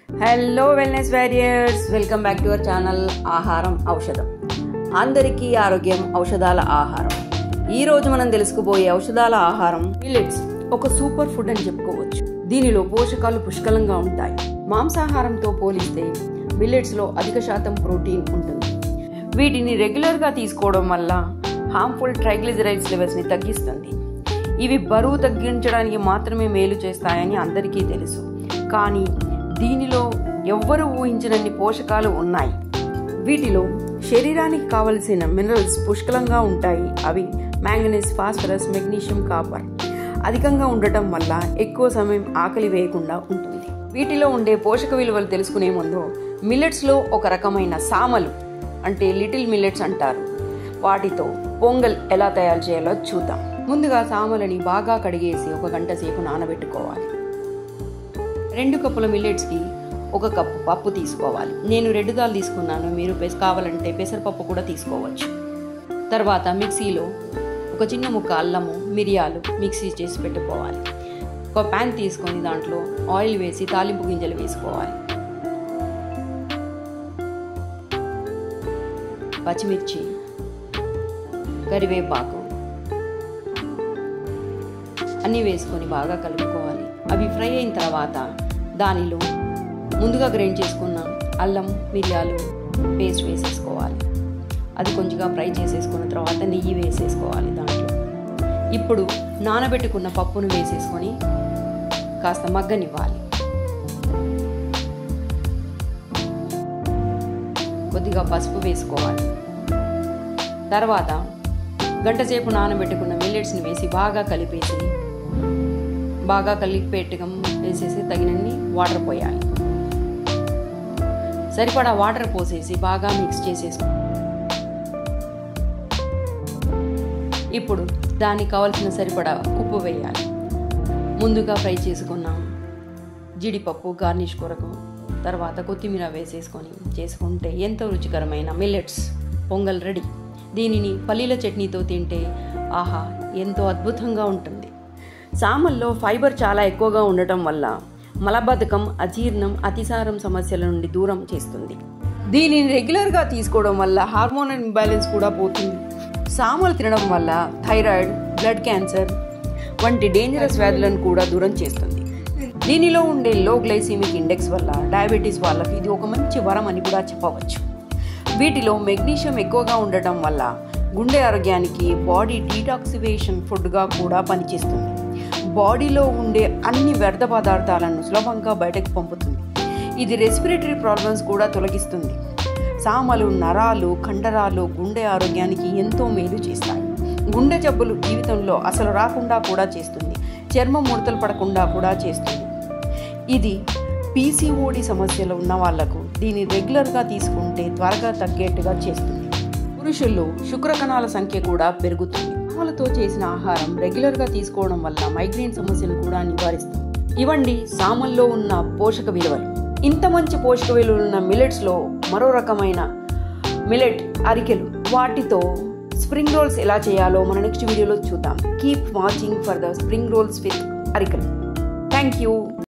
Hello wellness warriors, welcome back to our channel ఆహారం ఔషధం. అందరికీ ఆరోగ్యం ఔషధాల ఆహారం. ఈ రోజు మనం తెలుసుకోబోయే ఔషధాల ఆహారం మిల్లెట్స్. ఒక సూపర్ ఫుడ్ అని చెప్పుకోవచ్చు. దీనిలో పోషకాలు పుష్కలంగా ఉంటాయి. మాంసాహారంతో పోలిస్తే మిల్లెట్స్ లో అధిక శాతం ప్రోటీన్ ఉంటుంది. వీటిని రెగ్యులర్ గా తీసుకోవడం వల్ల హార్మ్ఫుల్ ట్రైగ్లిజరైడ్స్ లెవెల్స్ ని తగ్గిస్తుంది. ఇవి బరువు తగ్గించడానికి మాత్రమే మేలు చేస్తాయని అందరికీ తెలుసు. కానీ దీనిలో ఎవ్వరూ ఊహించనన్ని పోషకాలు ఉన్నాయి. వీటిలో శరీరానికి కావలసిన మినరల్స్ పుష్కలంగా ఉంటాయి. అవి మ్యాంగనీస్, ఫాస్ఫరస్, మెగ్నీషియం, కాపర్ అధికంగా ఉండటం వల్ల ఎక్కువ సమయం ఆకలి వేయకుండా ఉంటుంది. వీటిలో ఉండే పోషక విలువలు తెలుసుకునే ముందు మిల్లెట్స్లో ఒక రకమైన సామలు అంటే లిటిల్ మిల్లెట్స్ అంటారు. వాటితో పొంగల్ ఎలా తయారు చేయాలో చూద్దాం. ముందుగా సామలని బాగా కడిగేసి 1 గంట సేపు నానబెట్టుకోవాలి. 2 కప్పుల మిల్లెట్స్కి 1 కప్పు పప్పు తీసుకోవాలి. నేను రెడ్ దాల్ తీసుకున్నాను, మీరు కావాలంటే పెసరపప్పు కూడా తీసుకోవచ్చు. తర్వాత మిక్సీలో ఒక చిన్న ముక్క అల్లము, మిరియాలు మిక్సీ చేసి పెట్టుకోవాలి. ఒక ప్యాన్ తీసుకొని దాంట్లో ఆయిల్ వేసి తాలింపు గింజలు వేసుకోవాలి. పచ్చిమిర్చి, కరివేపాకు అన్నీ వేసుకొని బాగా కలుపుకోవాలి. అవి ఫ్రై అయిన తర్వాత దానిలో ముందుగా గ్రైండ్ చేసుకున్న అల్లం, మిరియాలు పేస్ట్ వేసేసుకోవాలి. అది కొంచెంగా ఫ్రై చేసేసుకున్న తర్వాత నెయ్యి వేసేసుకోవాలి దాంట్లో. ఇప్పుడు నానబెట్టుకున్న పప్పును వేసేసుకొని కాస్త మగ్గనివ్వాలి. కొద్దిగా పసుపు వేసుకోవాలి. తర్వాత గంటసేపు నానబెట్టుకున్న మిల్లెట్స్ని వేసి బాగా కలిపేట్టుగా వేసేసి తగినన్ని వాటర్ పోయాలి. సరిపడా వాటర్ పోసేసి బాగా మిక్స్ చేసేసుకో. ఇప్పుడు దానికి కావాల్సిన సరిపడా ఉప్పు వేయాలి. ముందుగా ఫ్రై చేసుకున్న జీడిపప్పు గార్నిష్ కొరకు తర్వాత కొత్తిమీర వేసేసుకొని చేసుకుంటే ఎంతో రుచికరమైన మిల్లెట్స్ పొంగల్ రెడీ. దీనిని పల్లీల చట్నీతో తింటే ఆహా ఎంతో అద్భుతంగా ఉంటుంది. సామల్లో ఫైబర్ చాలా ఎక్కువగా ఉండటం వల్ల మలబద్ధకం, అజీర్ణం, అతిసారం సమస్యల నుండి దూరం చేస్తుంది. దీనిని రెగ్యులర్గా తీసుకోవడం వల్ల హార్మోనల్ ఇంబ్యాలెన్స్ కూడా పోతుంది. సామలు తినడం వల్ల థైరాయిడ్, బ్లడ్ క్యాన్సర్ వంటి డేంజరస్ వ్యాధులను కూడా దూరం చేస్తుంది. దీనిలో ఉండే లో గ్లైసెమిక్ ఇండెక్స్ వల్ల డయాబెటీస్ వాళ్ళకి ఇది ఒక మంచి వరం అని కూడా చెప్పవచ్చు. వీటిలో మెగ్నీషియం ఎక్కువగా ఉండటం వల్ల గుండె ఆరోగ్యానికి బాడీ డీటాక్సిఫికేషన్ ఫుడ్గా కూడా పనిచేస్తుంది. బాడీలో ఉండే అన్ని వ్యర్థ పదార్థాలను సులభంగా బయటకు పంపుతుంది. ఇది రెస్పిరేటరీ ప్రాబ్లమ్స్ కూడా తొలగిస్తుంది. సామలు నరాలు, కండరాలు, గుండె ఆరోగ్యానికి ఎంతో మేలు చేస్తాయి. గుండె జబ్బులు జీవితంలో అసలు రాకుండా కూడా చేస్తుంది. చర్మం ముడతలు పడకుండా కూడా చేస్తుంది. ఇది పీసీఓడి సమస్యలు ఉన్న వాళ్లకు దీన్ని రెగ్యులర్గా తీసుకుంటే త్వరగా తగ్గేట్టుగా చేస్తుంది. పురుషుల్లో శుక్రకణాల సంఖ్య కూడా పెరుగుతుంది. సామలతో చేసిన ఆహారం రెగ్యులర్గా తీసుకోవడం వల్ల మైగ్రేన్ సమస్యను కూడా నివారిస్తుంది. ఇవండి సామల్లో ఉన్న పోషక విలువలు. ఇంత మంచి పోషక విలువలు ఉన్న మిల్లెట్స్లో మరో రకమైన మిల్లెట్ అరికెలు. వాటితో స్ప్రింగ్ రోల్స్ ఎలా చేయాలో మన నెక్స్ట్ వీడియోలో చూద్దాం. Keep watching for the spring rolls with arikelu. Thank you.